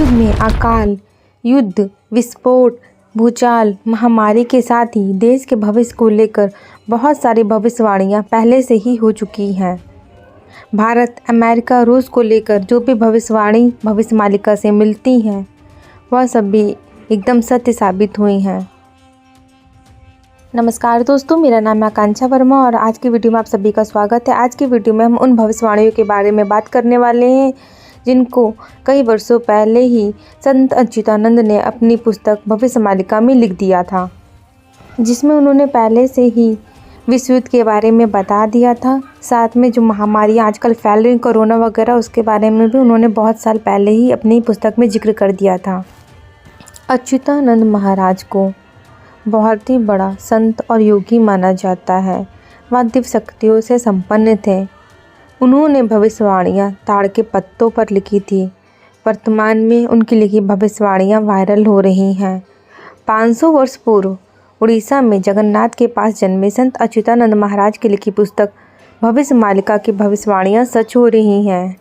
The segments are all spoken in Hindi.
कलयुग में अकाल, युद्ध, विस्फोट, भूचाल, महामारी के साथ ही देश के भविष्य को लेकर बहुत सारी भविष्यवाणियां पहले से ही हो चुकी हैं। भारत, अमेरिका, रूस को लेकर जो भी भविष्यवाणी भविष्य मालिका से मिलती हैं वह सब भी एकदम सत्य साबित हुई हैं। नमस्कार दोस्तों, मेरा नाम है आकांक्षा वर्मा और आज की वीडियो में आप सभी का स्वागत है। आज की वीडियो में हम उन भविष्यवाणियों के बारे में बात करने वाले हैं जिनको कई वर्षों पहले ही संत अच्युतानंद ने अपनी पुस्तक भविष्य मालिका में लिख दिया था, जिसमें उन्होंने पहले से ही विश्व युद्ध के बारे में बता दिया था। साथ में जो महामारियाँ आजकल फैल रही कोरोना वगैरह, उसके बारे में भी उन्होंने बहुत साल पहले ही अपनी पुस्तक में जिक्र कर दिया था। अच्युतानंद महाराज को बहुत ही बड़ा संत और योगी माना जाता है। वह दिव्य शक्तियों से संपन्न थे। उन्होंने भविष्यवाणियाँ ताड़ के पत्तों पर लिखी थी। वर्तमान में उनकी लिखी भविष्यवाणियाँ वायरल हो रही हैं। 500 वर्ष पूर्व उड़ीसा में जगन्नाथ के पास जन्मे संत अच्युतानंद महाराज की लिखी पुस्तक भविष्य मालिका की भविष्यवाणियाँ सच हो रही हैं।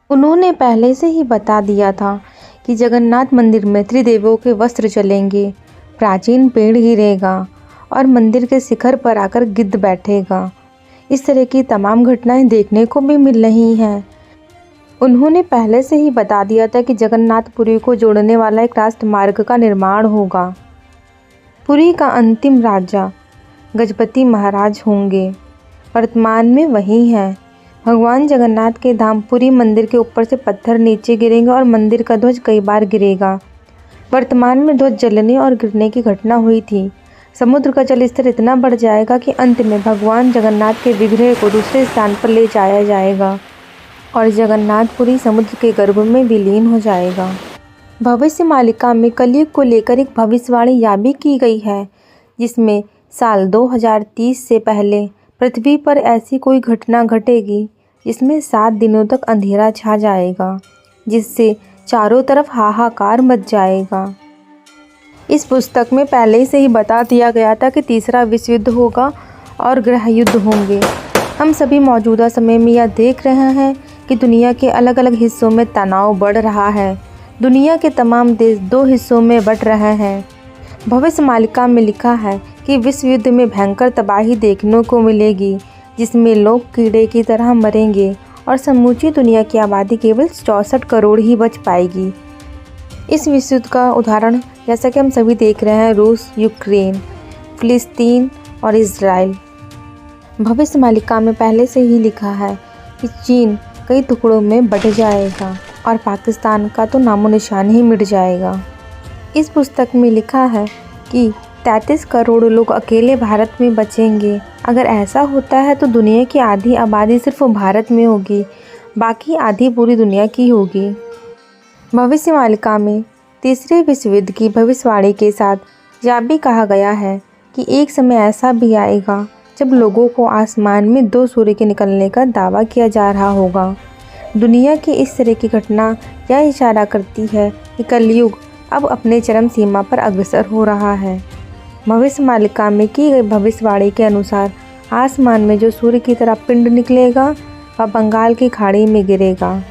उन्होंने पहले से ही बता दिया था कि जगन्नाथ मंदिर में त्रिदेवों के वस्त्र चलेंगे, प्राचीन पेड़ गिरेगा और मंदिर के शिखर पर आकर गिद्ध बैठेगा। इस तरह की तमाम घटनाएं देखने को भी मिल रही हैं। उन्होंने पहले से ही बता दिया था कि जगन्नाथपुरी को जोड़ने वाला एक राष्ट्रमार्ग का निर्माण होगा। पुरी का अंतिम राजा गजपति महाराज होंगे। वर्तमान में वही हैं। भगवान जगन्नाथ के धाम पुरी मंदिर के ऊपर से पत्थर नीचे गिरेंगे और मंदिर का ध्वज कई बार गिरेगा। वर्तमान में ध्वज जलने और गिरने की घटना हुई थी। समुद्र का जल स्तर इतना बढ़ जाएगा कि अंत में भगवान जगन्नाथ के विग्रह को दूसरे स्थान पर ले जाया जाएगा और जगन्नाथपुरी समुद्र के गर्भ में विलीन हो जाएगा। भविष्य मालिका में कलयुग को लेकर एक भविष्यवाणी यह भी की गई है, जिसमें साल 2030 से पहले पृथ्वी पर ऐसी कोई घटना घटेगी जिसमें 7 दिनों तक अंधेरा छा जाएगा, जिससे चारों तरफ हाहाकार मच जाएगा। इस पुस्तक में पहले से ही बता दिया गया था कि तीसरा विश्व युद्ध होगा और गृह युद्ध होंगे। हम सभी मौजूदा समय में यह देख रहे हैं कि दुनिया के अलग अलग हिस्सों में तनाव बढ़ रहा है। दुनिया के तमाम देश 2 हिस्सों में बंट रहे हैं। भविष्य मालिका में लिखा है कि विश्व युद्ध में भयंकर तबाही देखने को मिलेगी, जिसमें लोग कीड़े की तरह मरेंगे और समूची दुनिया की आबादी केवल 64 करोड़ ही बच पाएगी। इस विश्व युद्ध का उदाहरण जैसा कि हम सभी देख रहे हैं, रूस, यूक्रेन, फिलिस्तीन और इजराइल। भविष्य मालिका में पहले से ही लिखा है कि चीन कई टुकड़ों में बंट जाएगा और पाकिस्तान का तो नामो निशान ही मिट जाएगा। इस पुस्तक में लिखा है कि 33 करोड़ लोग अकेले भारत में बचेंगे। अगर ऐसा होता है तो दुनिया की आधी आबादी सिर्फ भारत में होगी, बाकी आधी पूरी दुनिया की होगी। भविष्य मालिका में तीसरे विश्व युद्ध की भविष्यवाणी के साथ यह भी कहा गया है कि एक समय ऐसा भी आएगा जब लोगों को आसमान में 2 सूर्य के निकलने का दावा किया जा रहा होगा। दुनिया की इस तरह की घटना यह इशारा करती है कि कलयुग अब अपने चरम सीमा पर अग्रसर हो रहा है। भविष्य मालिका में की गई भविष्यवाणी के अनुसार आसमान में जो सूर्य की तरह पिंड निकलेगा वह बंगाल की खाड़ी में गिरेगा।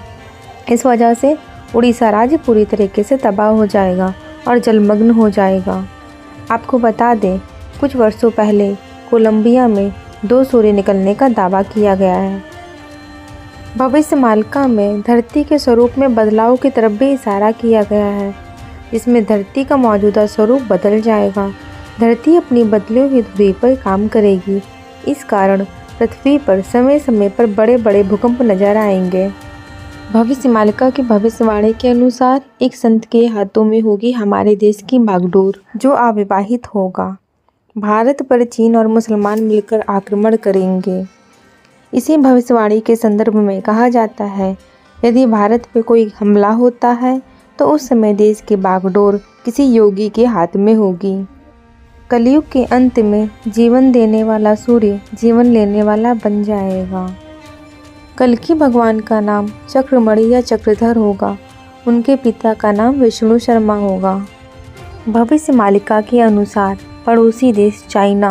इस वजह से उड़ीसा राज्य पूरी तरीके से तबाह हो जाएगा और जलमग्न हो जाएगा। आपको बता दें, कुछ वर्षों पहले कोलंबिया में 2 सूर्य निकलने का दावा किया गया है। भविष्य मालिका में धरती के स्वरूप में बदलाव की तरफ भी इशारा किया गया है, जिसमें धरती का मौजूदा स्वरूप बदल जाएगा। धरती अपनी बदली हुई धुरी पर काम करेगी। इस कारण पृथ्वी पर समय समय पर बड़े बड़े भूकंप नजर आएंगे। भविष्य मालिका की भविष्यवाणी के अनुसार एक संत के हाथों में होगी हमारे देश की बागडोर, जो अविवाहित होगा। भारत पर चीन और मुसलमान मिलकर आक्रमण करेंगे। इसी भविष्यवाणी के संदर्भ में कहा जाता है, यदि भारत पर कोई हमला होता है तो उस समय देश की बागडोर किसी योगी के हाथ में होगी। कलयुग के अंत में जीवन देने वाला सूर्य जीवन लेने वाला बन जाएगा। कल्कि भगवान का नाम चक्रमणि या चक्रधर होगा। उनके पिता का नाम विष्णु शर्मा होगा। भविष्य मालिका के अनुसार पड़ोसी देश चाइना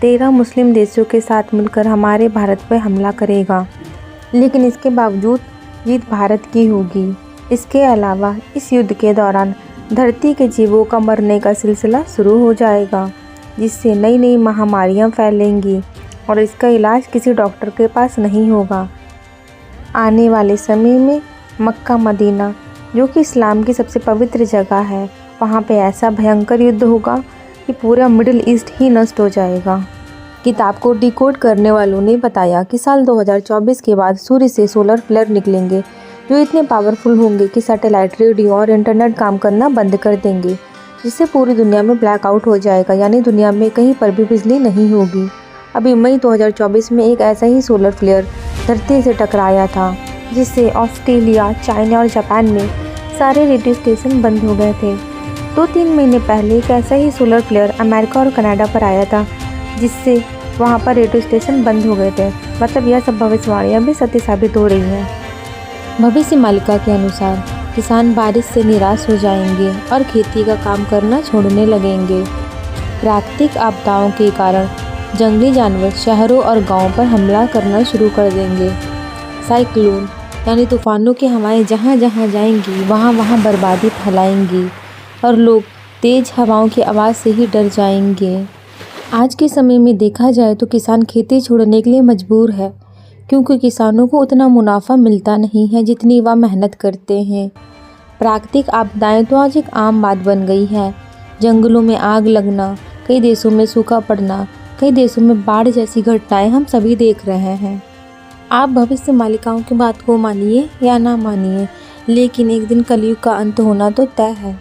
13 मुस्लिम देशों के साथ मिलकर हमारे भारत पर हमला करेगा, लेकिन इसके बावजूद जीत भारत की होगी। इसके अलावा इस युद्ध के दौरान धरती के जीवों का मरने का सिलसिला शुरू हो जाएगा, जिससे नई नई महामारियां फैलेंगी और इसका इलाज किसी डॉक्टर के पास नहीं होगा। आने वाले समय में मक्का मदीना, जो कि इस्लाम की सबसे पवित्र जगह है, वहाँ पे ऐसा भयंकर युद्ध होगा कि पूरा मिडिल ईस्ट ही नष्ट हो जाएगा। किताब को डिकोड करने वालों ने बताया कि साल 2024 के बाद सूर्य से सोलर फ्लेयर निकलेंगे, जो इतने पावरफुल होंगे कि सैटेलाइट, रेडियो और इंटरनेट काम करना बंद कर देंगे, जिससे पूरी दुनिया में ब्लैकआउट हो जाएगा, यानी दुनिया में कहीं पर भी बिजली नहीं होगी। अभी मई 2024 में एक ऐसा ही सोलर फ्लेयर धरती से टकराया था, जिससे ऑस्ट्रेलिया, चाइना और जापान में सारे रेडियो स्टेशन बंद हो गए थे। 2-3 महीने पहले एक ऐसा ही सोलर फ्लेयर अमेरिका और कनाडा पर आया था, जिससे वहाँ पर रेडियो स्टेशन बंद हो गए थे। मतलब यह सब भविष्यवाणियाँ भी सत्य साबित हो रही हैं। भविष्य मालिका के अनुसार किसान बारिश से निराश हो जाएंगे और खेती का काम करना छोड़ने लगेंगे। प्राकृतिक आपदाओं के कारण जंगली जानवर शहरों और गांवों पर हमला करना शुरू कर देंगे। साइक्लोन यानी तूफानों की हवाएं जहां जहां जाएंगी वहां वहां बर्बादी फैलाएंगी और लोग तेज हवाओं की आवाज़ से ही डर जाएंगे। आज के समय में देखा जाए तो किसान खेती छोड़ने के लिए मजबूर है, क्योंकि किसानों को उतना मुनाफा मिलता नहीं है जितनी वह मेहनत करते हैं। प्राकृतिक आपदाएं तो आज एक आम बात बन गई है। जंगलों में आग लगना, कई देशों में सूखा पड़ना, कई देशों में बाढ़ जैसी घटनाएं हम सभी देख रहे हैं। आप भविष्य मालिकाओं की बात को मानिए या ना मानिए, लेकिन एक दिन कलयुग का अंत होना तो तय है।